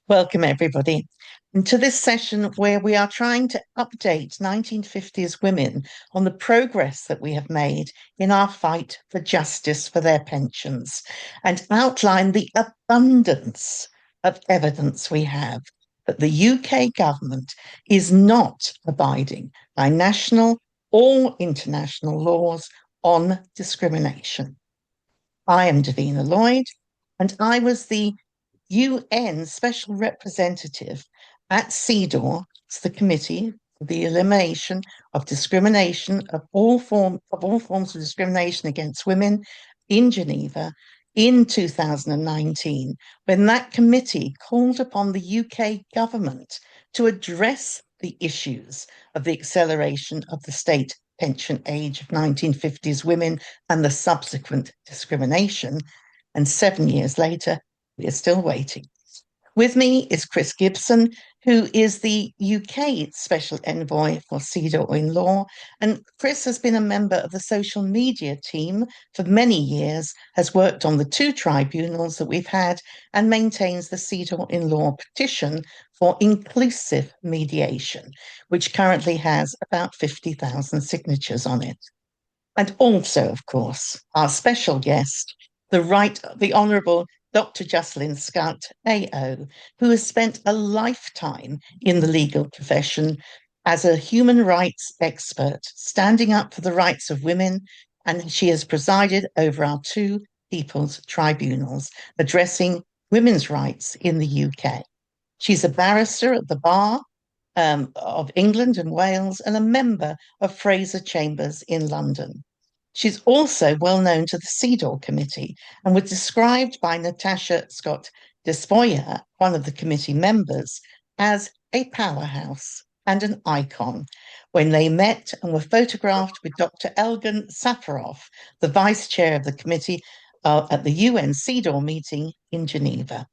Welcome, everybody, to this session where we are trying to update 1950s women on the progress that we have made in our fight for justice for their pensions and outline the abundance of evidence we have that the UK government is not abiding by national or international laws on discrimination. I am Davina Lloyd, and I was the UN Special Representative at CEDAW, it's the Committee for the Elimination of Discrimination of all forms of discrimination against women in Geneva in 2019, when that committee called upon the UK government to address the issues of the acceleration of the state pension age of 1950s women and the subsequent discrimination. And 7 years later, we are still waiting. With me is Kris Gibson, who is the UK Special Envoy for CEDAWinLAW. And Kris has been a member of the social media team for many years, has worked on the two tribunals that we've had, and maintains the CEDAWinLAW petition for inclusive mediation, which currently has about 50,000 signatures on it. And also, of course, our special guest, the Honourable Dr. Jocelynne Scutt, AO, who has spent a lifetime in the legal profession as a human rights expert, standing up for the rights of women, and she has presided over our two people's tribunals, addressing women's rights in the UK. She's a barrister at the bar of England and Wales and a member of Fraser Chambers in London. She's also well known to the CEDAW committee and was described by Natasha Scott Despoja, one of the committee members, as a powerhouse and an icon when they met and were photographed with Dr. Elgin Safarov, the vice chair of the committee at the UN CEDAW meeting in Geneva.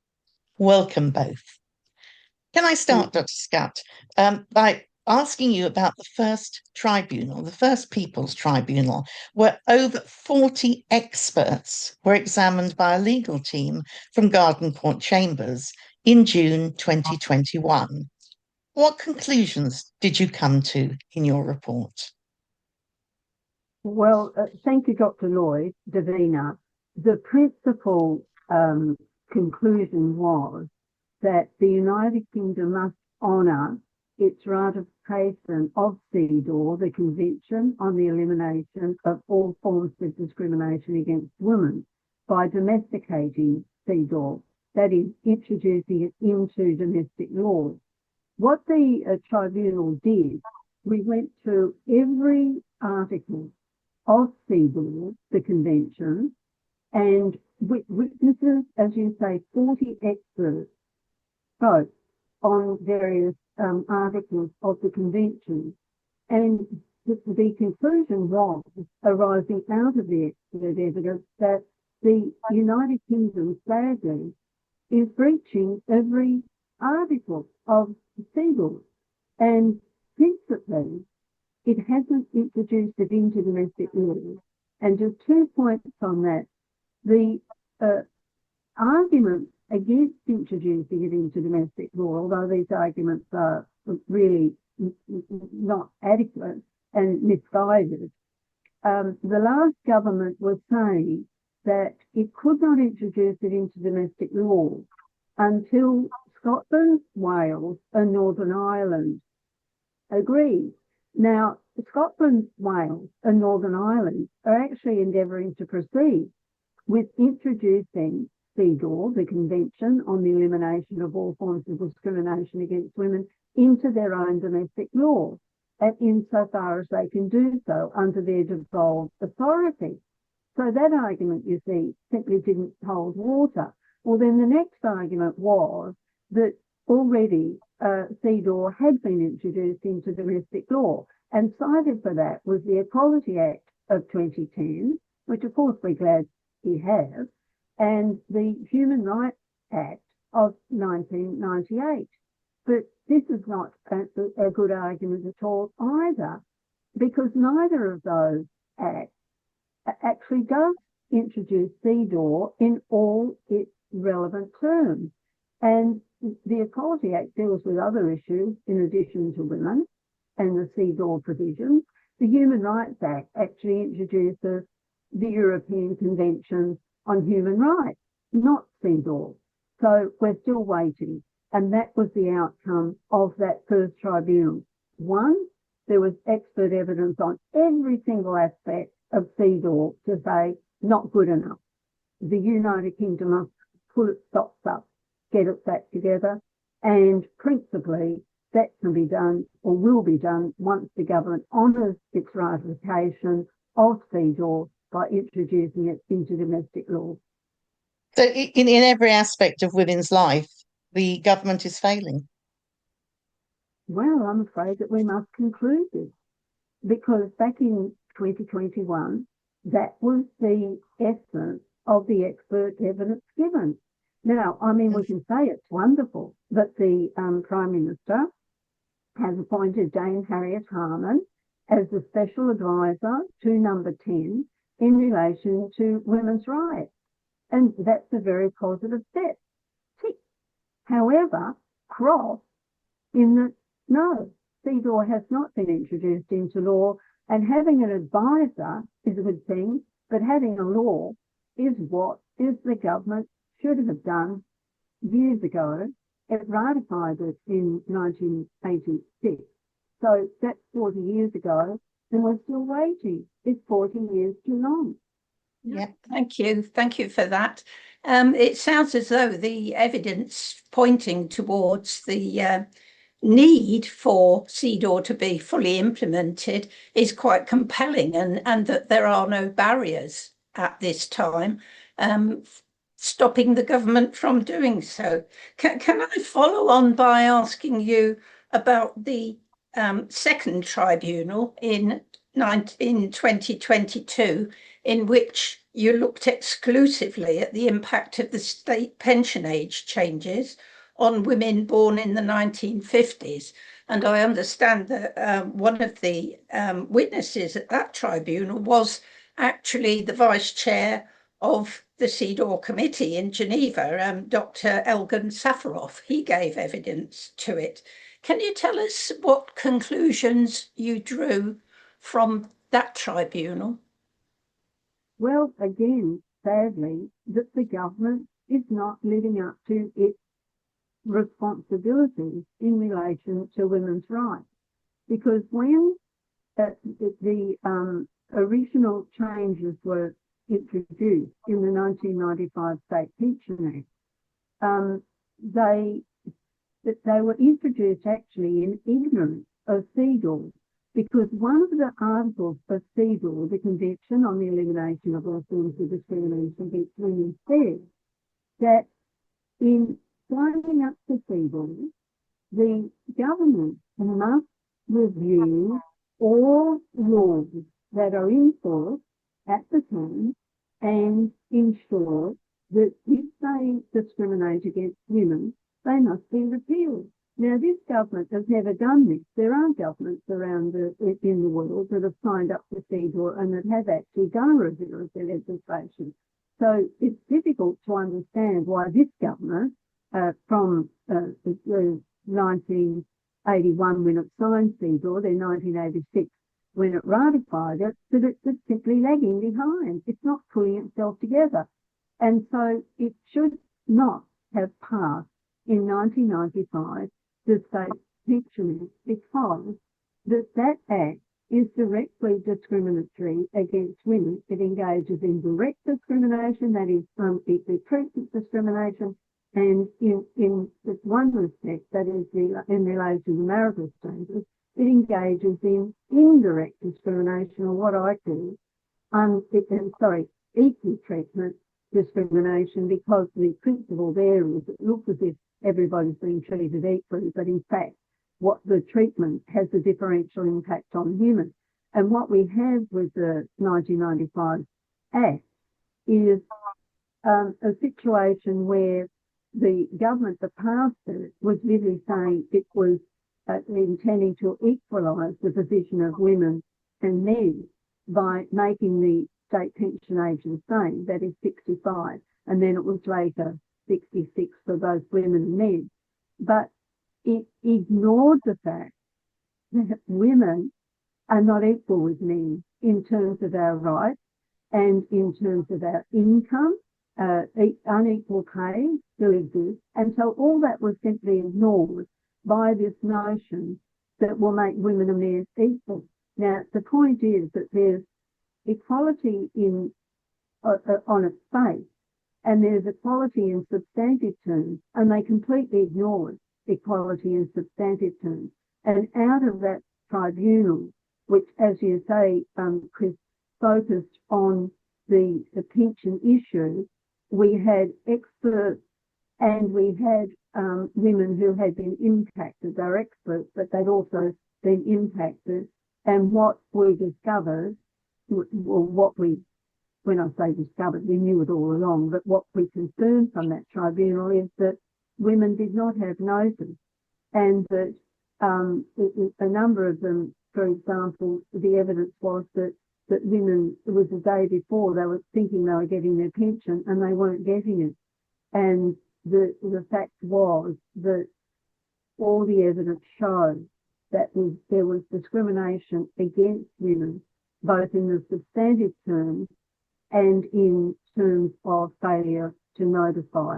Welcome both. Can I start, Dr. Scutt, by asking you about the first tribunal, the first People's Tribunal, where over 40 experts were examined by a legal team from Garden Court Chambers in June 2021. What conclusions did you come to in your report? Well, thank you, Dr. Lloyd, Davina. The principal conclusion was that the United Kingdom must honour its ratification of CEDAW, the Convention on the Elimination of All Forms of Discrimination Against Women, by domesticating CEDAW, that is, introducing it into domestic law. What the tribunal did, we went through every article of CEDAW, the Convention, and witnesses, as you say, 40 experts spoke on various articles of the Convention. And the conclusion was, arising out of the expert evidence, that the United Kingdom, sadly, is breaching every article of CEDAW. And principally, it hasn't introduced it into domestic law. And just 2 points on that. The arguments against introducing it into domestic law, although these arguments are really not adequate and misguided, the last government was saying that it could not introduce it into domestic law until Scotland, Wales and Northern Ireland agreed. Now, Scotland, Wales and Northern Ireland are actually endeavouring to proceed with introducing CEDAW, the Convention on the Elimination of All Forms of Discrimination Against Women, into their own domestic law, and insofar as they can do so under their devolved authority. So that argument, you see, simply didn't hold water. Well, then the next argument was that already CEDAW had been introduced into domestic law, and cited for that was the Equality Act of 2010, which of course we're glad we have, and the Human Rights Act of 1998. But this is not a good argument at all either, because neither of those acts actually does introduce CEDAW in all its relevant terms. And the Equality Act deals with other issues in addition to women and the CEDAW provisions. The Human Rights Act actually introduces the European Convention on Human Rights, not CEDAW. So we're still waiting. And that was the outcome of that first tribunal. One, there was expert evidence on every single aspect of CEDAW to say, not good enough. The United Kingdom must pull its socks up, get its act together, and principally that can be done or will be done once the government honours its ratification of CEDAW by introducing it into domestic law. So in every aspect of women's life, the government is failing. Well, I'm afraid that we must conclude this, because back in 2021, that was the essence of the expert evidence given. Now, I mean, we can say it's wonderful that the Prime Minister has appointed Dame Harriet Harman as the special advisor to number 10 in relation to women's rights. And that's a very positive step. Tick. However, cross in that, no, CEDAW has not been introduced into law, and having an advisor is a good thing, but having a law is what the government should have done years ago. It ratified it in 1986. So that's 40 years ago, and we're still waiting. It's 40 years too long. Yeah, thank you. Thank you for that. It sounds as though the evidence pointing towards the need for CEDAW to be fully implemented is quite compelling, and that there are no barriers at this time stopping the government from doing so. Can I follow on by asking you about the second tribunal in 2022, in which you looked exclusively at the impact of the state pension age changes on women born in the 1950s. And I understand that one of the witnesses at that tribunal was actually the vice chair of the CEDAW committee in Geneva, Dr. Elgin Safarov. He gave evidence to it. Can you tell us what conclusions you drew from that tribunal? Well, again, sadly, that the government is not living up to its responsibilities in relation to women's rights. Because when the original changes were introduced in the 1995 State Pension Act, they were introduced actually in ignorance of CEDAW, because one of the articles of CEDAW, the Convention on the Elimination of All Forms of Discrimination Against Women, says that in signing up to CEDAW, the government must review all laws that are in force at the time and ensure that if they discriminate against women, they must be repealed. Now, this government has never done this. There are governments around in the world that have signed up to CEDAW and that have actually done a review of their legislation. So it's difficult to understand why this government, from 1981 when it signed CEDAW, then 1986 when it ratified it, that it's simply lagging behind. It's not pulling itself together. And so it should not have passed in 1995 the State Pension Act, because that act is directly discriminatory against women. It engages in direct discrimination, that is equal treatment discrimination, and in one respect, that is in relation to the marital status, it engages in indirect discrimination, or what I call equal treatment discrimination, because the principle there is it looks as if everybody's being treated equally, but in fact, what the treatment has a differential impact on humans. And what we have with the 1995 Act is a situation where the government that passed it was really saying it was intending to equalise the position of women and men by making the state pension age the same, that is 65, and then it was later 66 for both women and men, but it ignored the fact that women are not equal with men in terms of our rights and in terms of our income. Unequal pay still exists. And so all that was simply ignored by this notion that will make women and men equal. Now, the point is that there's equality in on its face, and there's equality in substantive terms, and they completely ignored equality in substantive terms. And out of that tribunal, which, as you say, Kris, focused on the pension issue, we had experts and we had women who had been impacted. They're experts, but they'd also been impacted. And what we discovered, when I say discovered, we knew it all along, but what we confirmed from that tribunal is that women did not have notice, and that a number of them, for example, the evidence was that women, it was the day before, they were thinking they were getting their pension and they weren't getting it. And the fact was that all the evidence showed that there was discrimination against women, both in the substantive terms and in terms of failure to notify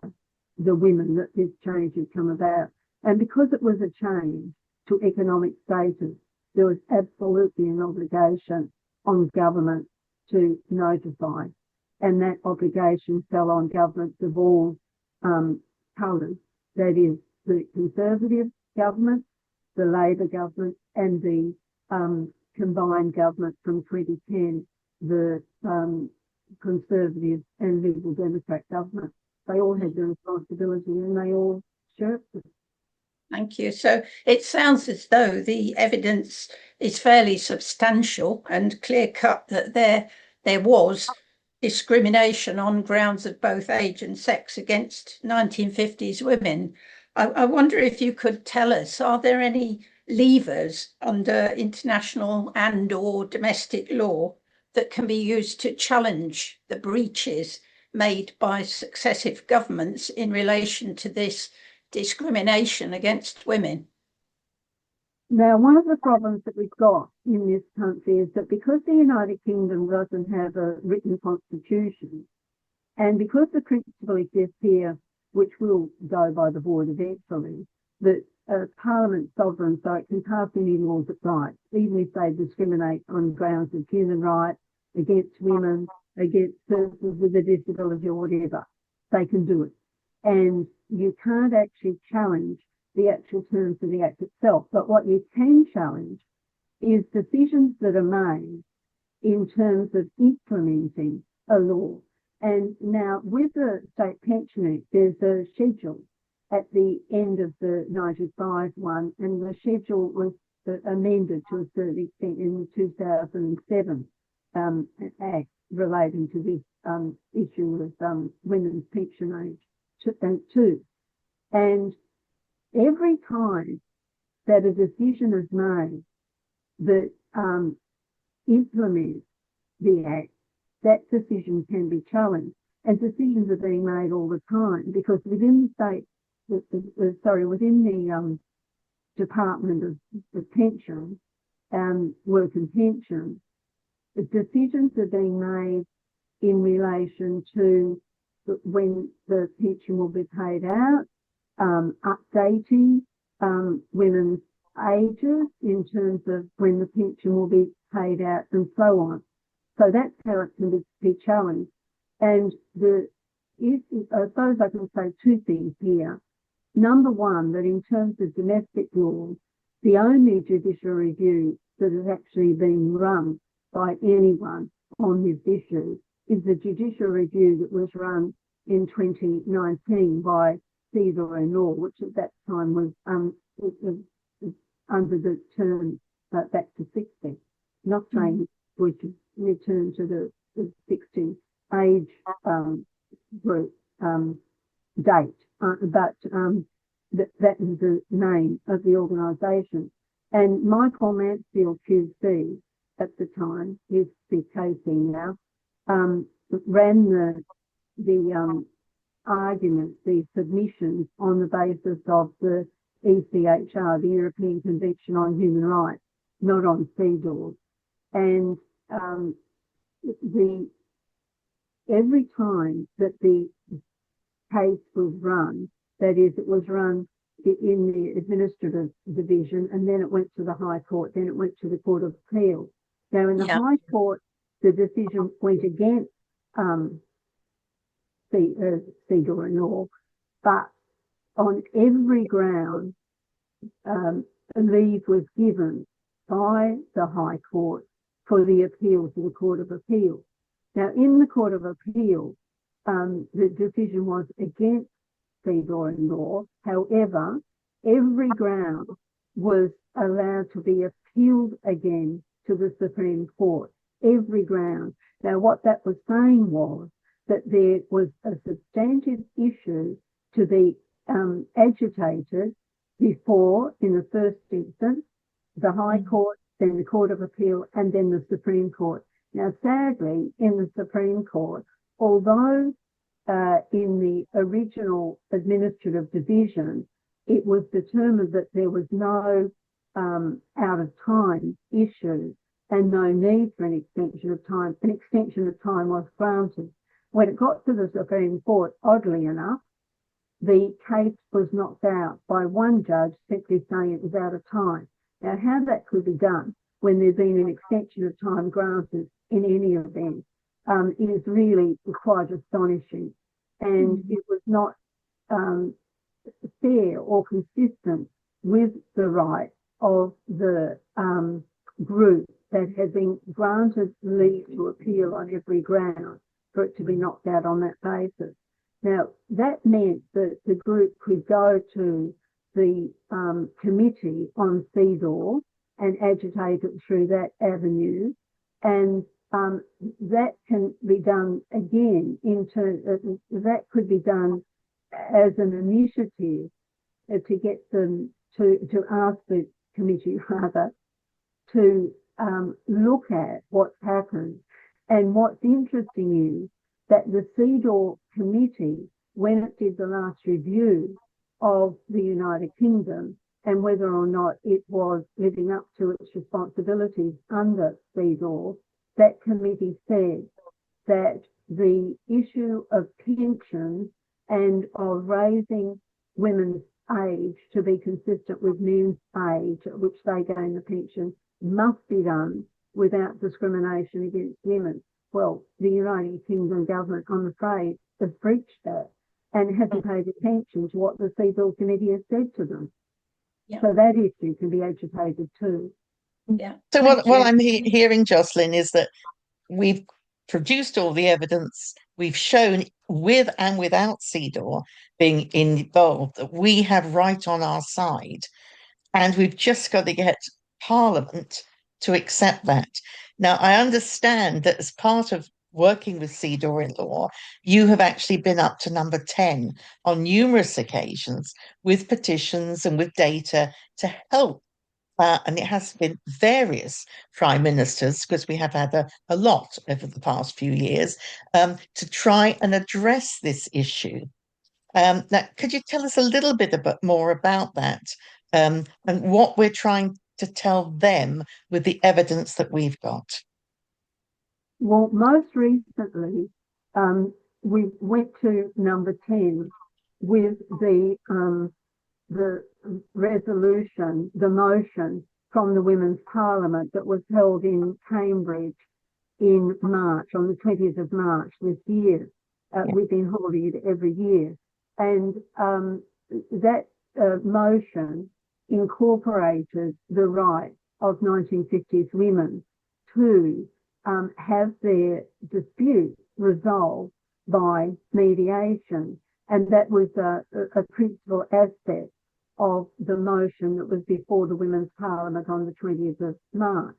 the women that this change had come about. And because it was a change to economic status, there was absolutely an obligation on government to notify, and that obligation fell on governments of all colours, that is the Conservative government, the Labor government, and the combined government from 2010, the Conservative and Liberal Democrat government. They all had the responsibility and they all shirked it. Thank you. So it sounds as though the evidence is fairly substantial and clear-cut that there was discrimination on grounds of both age and sex against 1950s women. I wonder if you could tell us, are there any levers under international and or domestic law that can be used to challenge the breaches made by successive governments in relation to this discrimination against women? Now, one of the problems that we've got in this country is that because the United Kingdom doesn't have a written constitution, and because the principle exists here, which will go by the board eventually, that Parliament's sovereign, so it can pass any laws it likes, even if they discriminate on grounds of human rights, against women, against persons with a disability or whatever, they can do it. And you can't actually challenge the actual terms of the Act itself. But what you can challenge is decisions that are made in terms of implementing a law. And now with the State Pension Act, there's a schedule at the end of the 95 one, and the schedule was amended to a certain extent in the 2007 Act relating to this issue of women's pension age too. And every time that a decision is made that implements the Act, that decision can be challenged. And decisions are being made all the time because within the within the Department of Pension, Work and Pension, the decisions are being made in relation to when the pension will be paid out, updating women's ages in terms of when the pension will be paid out and so on. So that's how it can be challenged. And I suppose I can say two things here. Number one, that in terms of domestic law, the only judicial review that has actually been run by anyone on this issue is the judicial review that was run in 2019 by CEDAWinLAW, which at that time was under the term back to 60, not saying we should return to the 60 age group date, but that is the name of the organisation. And Michael Mansfield QC at the time, he's the KC now, ran the arguments, these submissions on the basis of the ECHR, the European Convention on Human Rights, not on CEDAW. And every time that the case was run, that is, it was run in the administrative division, and then it went to the High Court, then it went to the Court of Appeal. Now, in the High Court, the decision went against CEDAWinLAW, but on every ground, leave was given by the High Court for the appeal to the Court of Appeal. Now, in the Court of Appeal, the decision was against CEDAWinLAW. However, every ground was allowed to be appealed again to the Supreme Court. Every ground. Now, what that was saying was that there was a substantive issue to be agitated before, in the first instance, the High Court, then the Court of Appeal, and then the Supreme Court. Now, sadly, in the Supreme Court, although in the original administrative division, it was determined that there was no out of time issue and no need for an extension of time. An extension of time was granted. When it got to the Supreme Court, oddly enough, the case was knocked out by one judge simply saying it was out of time. Now, how that could be done when there's been an extension of time granted in any event is really quite astonishing. And it was not fair or consistent with the right of the group that had been granted leave to appeal on every ground for it to be knocked out on that basis. Now, that meant that the group could go to the committee on CEDAW and agitate it through that avenue, and that can be done again that could be done as an initiative to get them to ask the committee rather to look at what's happened. And what's interesting is that the CEDAW committee, when it did the last review of the United Kingdom and whether or not it was living up to its responsibilities under CEDAW, that committee said that the issue of pensions and of raising women's age to be consistent with men's age at which they gain the pension must be done without discrimination against women. Well, the United Kingdom government, I'm afraid, has breached that and hasn't paid attention to what the CEDAW committee has said to them. Yeah. So that issue can be agitated too. Yeah. So what I'm hearing, Jocelynne, is that we've produced all the evidence. We've shown with and without CEDAW being involved that we have right on our side, and we've just got to get Parliament to accept that. Now, I understand that as part of working with CEDAWinLAW, you have actually been up to number 10 on numerous occasions with petitions and with data to help. And it has been various prime ministers, because we have had a lot over the past few years, to try and address this issue. Now, could you tell us a little bit more about that and what we're trying to tell them with the evidence that we've got? Well, most recently, we went to number 10 with the resolution, the motion from the Women's Parliament that was held in Cambridge in March, on the 20th of March this year. We've been holding it every year. And that motion incorporated the right of 1950s women to have their dispute resolved by mediation. And that was a principal aspect of the motion that was before the Women's Parliament on the 20th of March.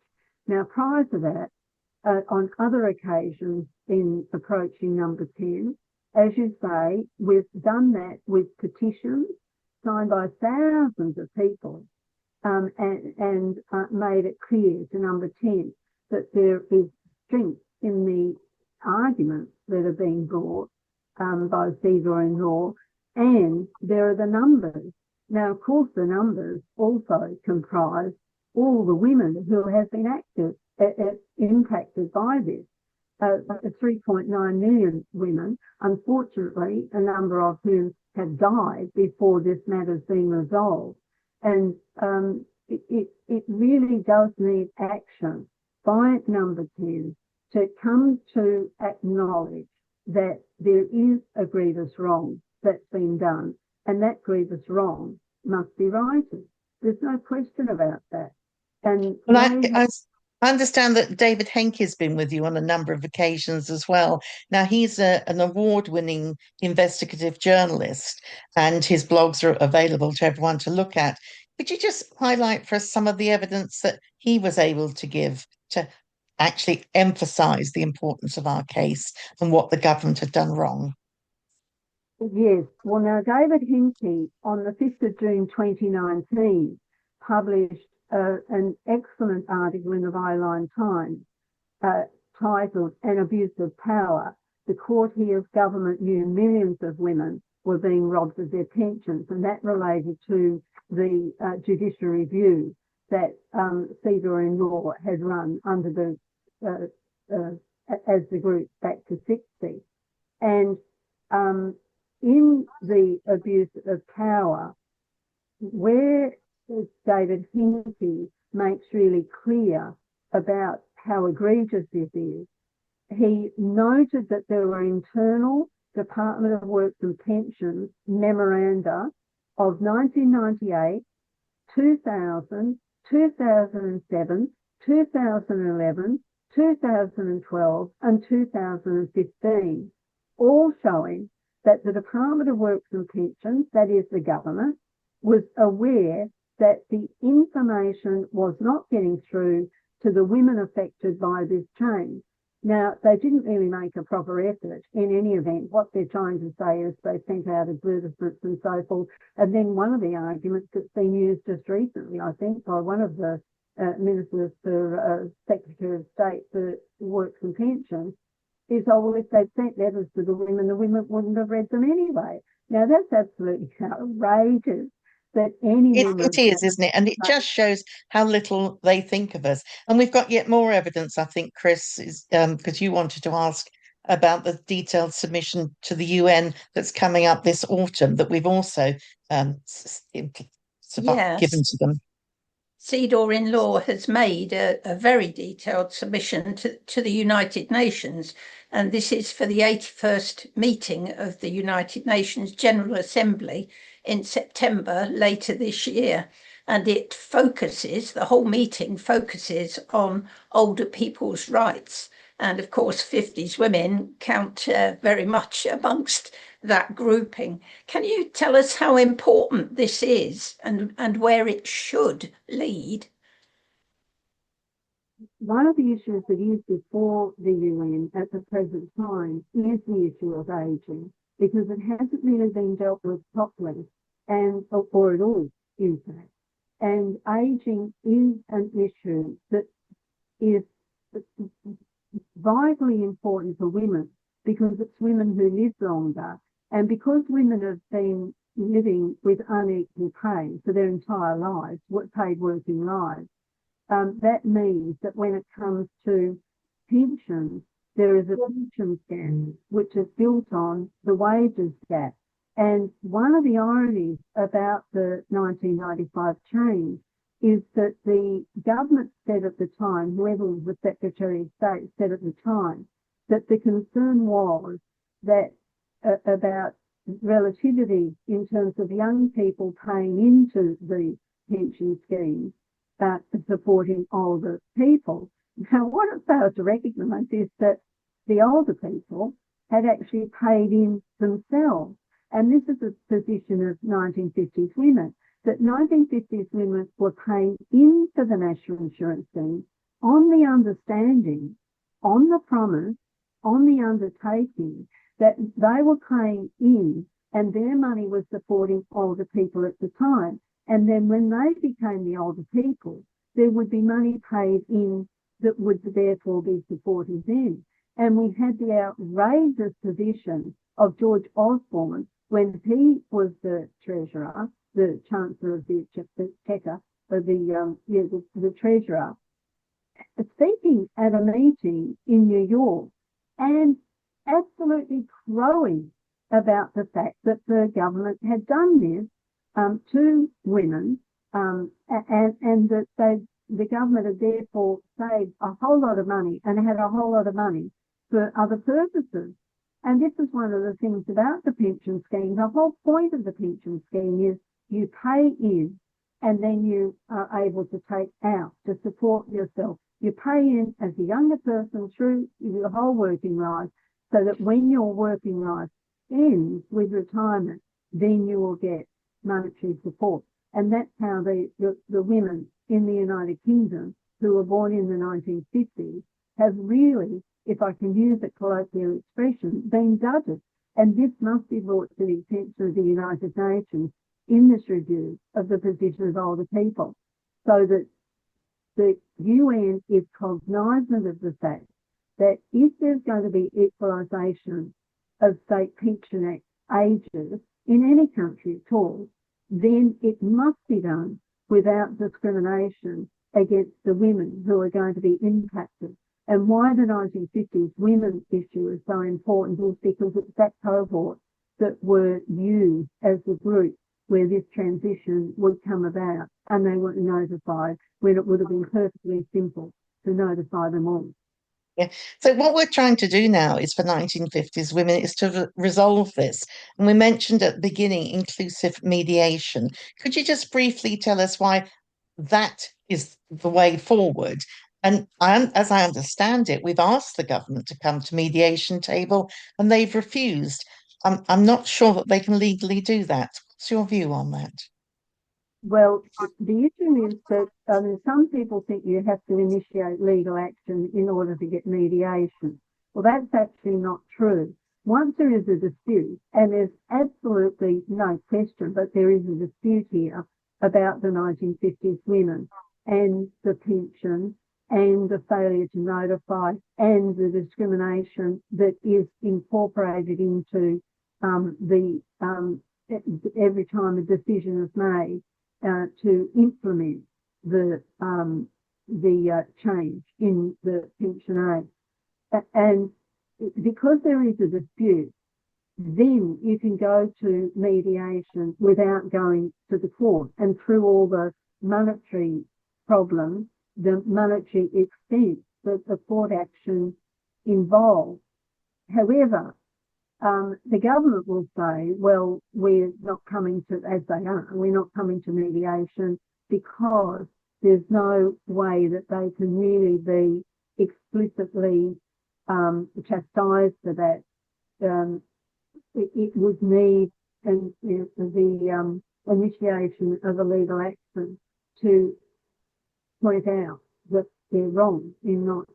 Now, prior to that, on other occasions in approaching number 10, as you say, we've done that with petitions signed by thousands of people and made it clear to number 10 that there is strength in the arguments that are being brought by CEDAWinLAW, and there are the numbers. Now, of course, the numbers also comprise all the women who have been impacted by this. 3.9 million women, unfortunately, a number of whom have died before this matter's been resolved. And it really does need action by number 10 to come to acknowledge that there is a grievous wrong that's been done, and that grievous wrong must be righted. There's no question about that. And well, I understand that David Henke's been with you on a number of occasions as well. Now, he's an award-winning investigative journalist, and his blogs are available to everyone to look at. Could you just highlight for us some of the evidence that he was able to give to actually emphasise the importance of our case and what the government had done wrong? Yes. Well, now, David Henke, on the 5th of June 2019, published an excellent article in the Byline Times titled An Abuse of Power. The court hears government knew millions of women were being robbed of their pensions, and that related to the judicial review that CEDAWinLAW had run under the as the group Back to 60. And in the abuse of power, where David Henke makes really clear about how egregious this is, he noted that there were internal Department of Works and Pensions memoranda of 1998, 2000, 2007, 2011, 2012 and 2015, all showing that the Department of Works and Pensions, that is the government, was aware that the information was not getting through to the women affected by this change. Now, they didn't really make a proper effort in any event. What they're trying to say is they sent out advertisements and so forth. And then one of the arguments that's been used just recently, I think, by one of the ministers for Secretary of State for Works and Pensions, is, oh, well, if they'd sent letters to the women wouldn't have read them anyway. Now, that's absolutely outrageous. That any it is, isn't it? And it just shows how little they think of us. And we've got yet more evidence, I think, Kris, is because you wanted to ask about the detailed submission to the UN that's coming up this autumn that we've also given to them. CEDAWinLAW has made a very detailed submission to the United Nations, and this is for the 81st meeting of the United Nations General Assembly in September later this year. And the whole meeting focuses on older people's rights. And of course, 50s women count very much amongst that grouping. Can you tell us how important this is and where it should lead? One of the issues that is before the UN at the present time is the issue of ageing, because it hasn't really been dealt with properly, or at all, in fact. And ageing is an issue that is vitally important for women, because it's women who live longer. And because women have been living with unequal pay for their entire lives, paid working lives, that means that when it comes to pensions, there is a pensions gap, which is built on the wages gap. And one of the ironies about the 1995 change is that the government said at the time, whoever was the Secretary of State said at the time, that the concern was that about relativity in terms of young people paying into the pension scheme, supporting older people. Now, what it failed to recognise is that the older people had actually paid in themselves. And this is a position of 1950s women, that 1950s women were paying into the National Insurance Scheme on the understanding, on the promise, on the undertaking that they were paying in and their money was supporting older people at the time. And then when they became the older people, there would be money paid in that would therefore be supporting them. And we had the outrageous position of George Osborne when he was the Treasurer, the Chancellor of the Exchequer, the Treasurer, speaking at a meeting in New York and absolutely crowing about the fact that the government had done this to women, and that the government had therefore saved a whole lot of money and had a whole lot of money for other purposes. And this is one of the things about the pension scheme. The whole point of the pension scheme is you pay in and then you are able to take out to support yourself. You pay in as a younger person through your whole working life, so that when your working life ends with retirement, then you will get monetary support. And that's how the women in the United Kingdom who were born in the 1950s have really, if I can use a colloquial expression, been dudded. And this must be brought to the attention of the United Nations in this review of the position of older people, so that the UN is cognizant of the fact that if there's going to be equalisation of state pension ages in any country at all, then it must be done without discrimination against the women who are going to be impacted. And why the 1950s women's issue is so important is because it's that cohort that were used as the group where this transition would come about, and they weren't notified when it would have been perfectly simple to notify them all. Yeah. So what we're trying to do now is for 1950s women is to resolve this. And we mentioned at the beginning inclusive mediation. Could you just briefly tell us why that is the way forward? And as I understand it, we've asked the government to come to mediation table and they've refused. I'm not sure that they can legally do that. What's your view on that? Well, the issue is that some people think you have to initiate legal action in order to get mediation. Well, that's actually not true. Once there is a dispute, and there's absolutely no question, but there is a dispute here about the 1950s women and the pension and the failure to notify and the discrimination that is incorporated into every time a decision is made to implement the change in the pension age. And because there is a dispute, then you can go to mediation without going to the court, and through all the monetary problems, the monetary expense that the court action involves. However, the government will say, well, we're not coming to, as they are, we're not coming to mediation because there's no way that they can really be explicitly chastised for that. It would need the initiation of a legal action to point out that they're wrong in not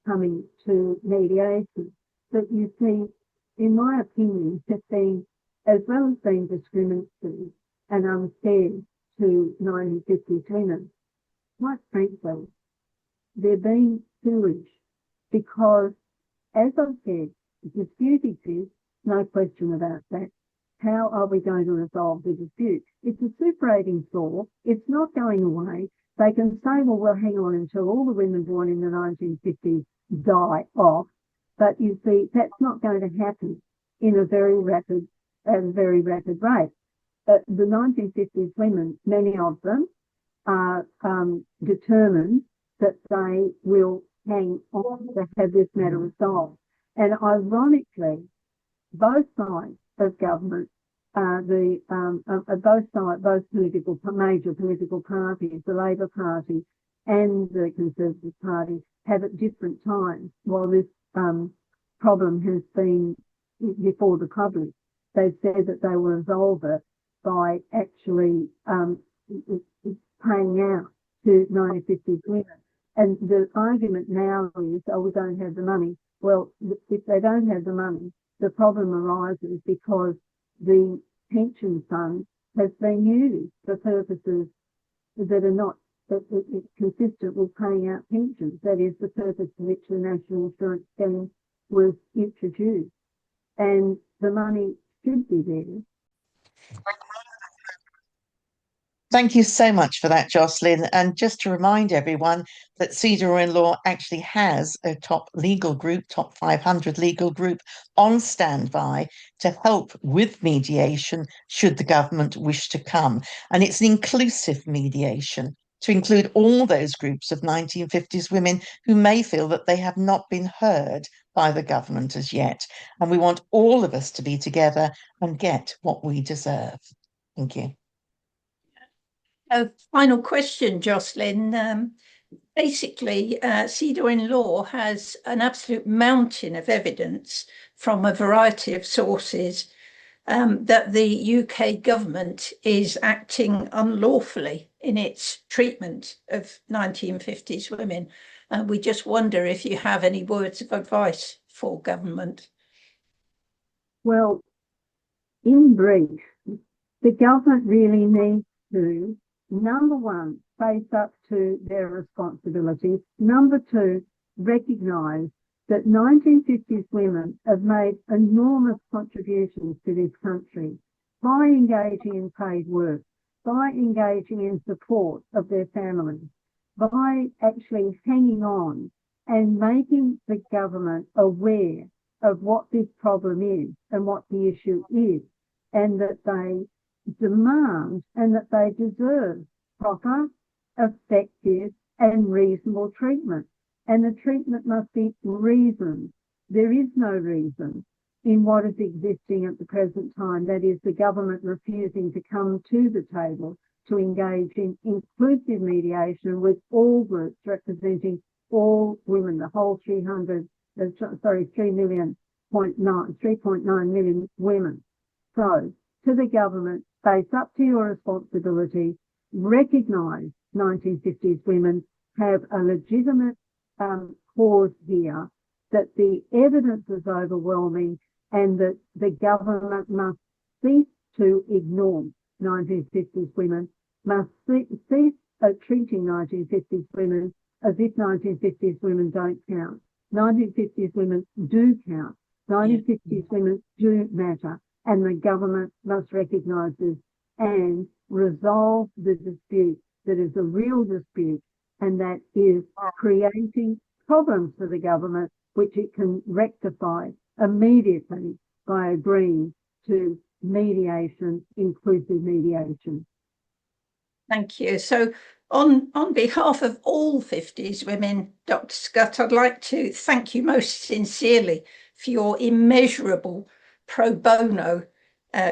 coming to mediation. But you see, in my opinion, has been, as well as being discriminatory and unfair to 1950s women, quite frankly, they're being foolish because, as I said, dispute exists, no question about that. How are we going to resolve the dispute? It's a superating law. It's not going away. They can say, well, we'll hang on until all the women born in the 1950s die off. But you see, that's not going to happen in a very rapid rate. The 1950s women, many of them, are determined that they will hang on to have this matter resolved. And ironically, both sides of government, both major political parties, the Labor Party and the Conservative Party, have at different times, while this problem has been before the public, they've said that they will resolve it by actually paying out to 1950s women. And the argument now is, oh, we don't have the money. Well, if they don't have the money, the problem arises because the pension fund has been used for purposes that are not consistent with paying out pensions. That is the purpose for which the National Insurance Scheme was introduced, and the money should be there. Thank you so much for that, Jocelynne. And just to remind everyone that CEDAWinLAW actually has a top legal group, top 500 legal group on standby to help with mediation should the government wish to come. And it's an inclusive mediation to include all those groups of 1950s women who may feel that they have not been heard by the government as yet. And we want all of us to be together and get what we deserve. Thank you. A final question, Jocelynne. Basically, CEDAWinLAW has an absolute mountain of evidence from a variety of sources that the UK government is acting unlawfully in its treatment of 1950s women. We just wonder if you have any words of advice for government. Well, in brief, the government really needs to, number one, face up to their responsibilities. Number two, recognise that 1950s women have made enormous contributions to this country by engaging in paid work, by engaging in support of their families, by actually hanging on and making the government aware of what this problem is and what the issue is, and that they demand and that they deserve proper, effective and reasonable treatment. And the treatment must be reasoned. There is no reason in what is existing at the present time, that is the government refusing to come to the table to engage in inclusive mediation with all groups representing all women, the whole 3.9 million women. So to the government, face up to your responsibility, recognise 1950s women have a legitimate cause here, that the evidence is overwhelming, and that the government must cease to ignore 1950s women, must cease treating 1950s women as if 1950s women don't count. 1950s women do count. 1950s women do matter, and the government must recognise this and resolve the dispute that is a real dispute, and that is creating problems for the government, which it can rectify immediately by agreeing to mediation, inclusive mediation. Thank you. So on behalf of all 50s women, Dr. Scutt, I'd like to thank you most sincerely for your immeasurable pro bono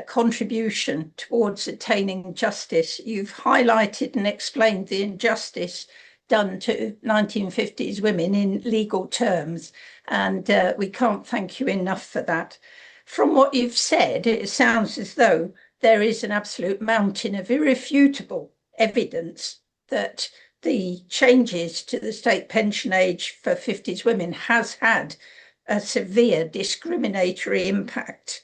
contribution towards attaining justice. You've highlighted and explained the injustice done to 1950s women in legal terms, and we can't thank you enough for that. From what you've said, it sounds as though there is an absolute mountain of irrefutable evidence that the changes to the state pension age for 50s women has had a severe discriminatory impact.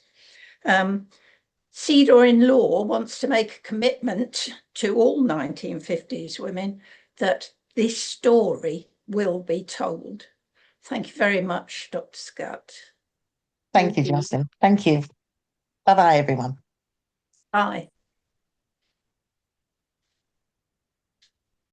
CEDAWinLAW wants to make a commitment to all 1950s women that this story will be told. Thank you very much, Dr. Scutt. Thank you, Jocelynne. Thank you. Bye-bye, everyone. Bye.